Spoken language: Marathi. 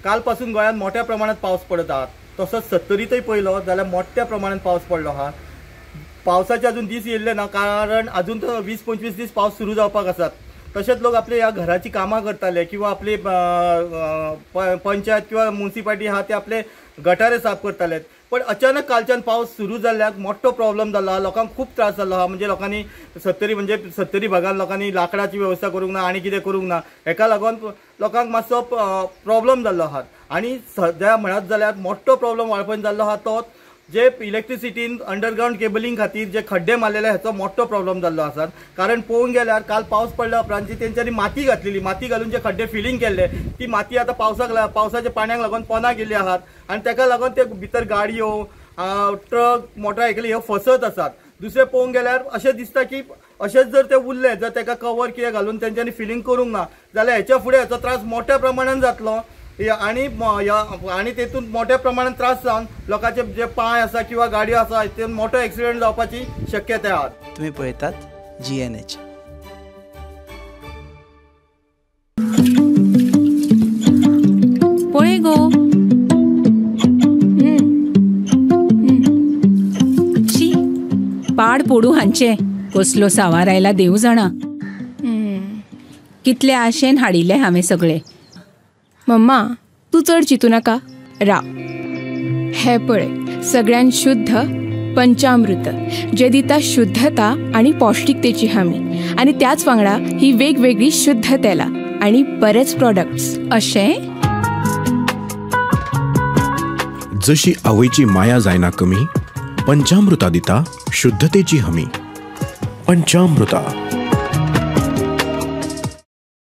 कालपासून गोंयांत मोठ्या प्रमाणात पावस पडत आहात. तसोच 70तय पळयलो जाल्यार मोठ्या प्रमाणात पावस पडलो आहा. पावसाचे अजून दीस येयल्ले ना, कारण अजून तर 20-25 दीस पावस सुरू जावपाक आसात. तशेंच लोक आपले ह्या घराची कामां करताले किंवा आपले पंचायत किंवा म्युनिसिपालिटी आहा ते आपले गटारे साफ करताले. पण अचानक कालच्यान पावस सुरू जाल्ल्याक मोठो प्रॉब्लेम जाल्लो आहा. लोकांक खूप त्रास जाल्लो आहा. म्हणजे लोकांनी 70 भागात लोकांनी लाकडाची व्यवस्था करूंक ना आनी कितें करूंक ना. हेका लागून लोकांक मातसो प्रॉब्लेम जाल्लो आहा. आनी सद्या म्हणत जाल्यार मोठो प्रॉब्लेम वाळपण जाल्लो आहा तो जे इलेक्ट्रिसिटीन अंडरग्राउंड केबलिंग खातीर जे खड्डे मारलेले हाचो मोठो प्रॉब्लेम जाल्लो आसा. कारण पळोवंक गेल्यार काल पावस पडल्या उपरांत तेंच्यांनी माती घातलेली, माती घालून जे खड्डे फिलिंग केल्ले ती माती आता पावसाच्या पाण्याक लागून पोंदां गेल्ली आहात. आनी तेका लागून ते भितर गाडयो ट्रक मोटरसायकली ह्यो फसत आसात. दुसरें पळोवंक गेल्यार अशें दिसता की अशेंच जर ते उरले जर तेका कवर कितें घालून तेंच्यांनी फिलिंग करूंक ना जाल्यार हेच्या फुडें हेचो त्रास मोठ्या प्रमाणात जातलो. आणि तेतून मोठ्या प्रमाणात त्रास जावन लोकांचे जे पांय आसा किंवा गाडयो आसा तेतून मोठो एक्सिडेंट जावपाची शक्यताय आहा. तुम्ही पळयतात GNH. पळय गो शी पाड पडू हांचे कसलो सावार आयला देव जाणा. कितले आशेन हाडिल्ले हांवें सगळे. मम्मा तू चड चिंतू नाका, राव हे पळय सगळ्यात शुद्ध पंचामृत जे दिता शुद्धता आणि पौष्टिकतेची हमी. आणि त्याच वांगडा ही वेगवेगळी शुद्ध तेला आणि बरेच प्रोडक्ट्स अशें जशी आवयची माया जायना कमी, पंचामृता दिता शुद्धतेची हमी. पंचामृता.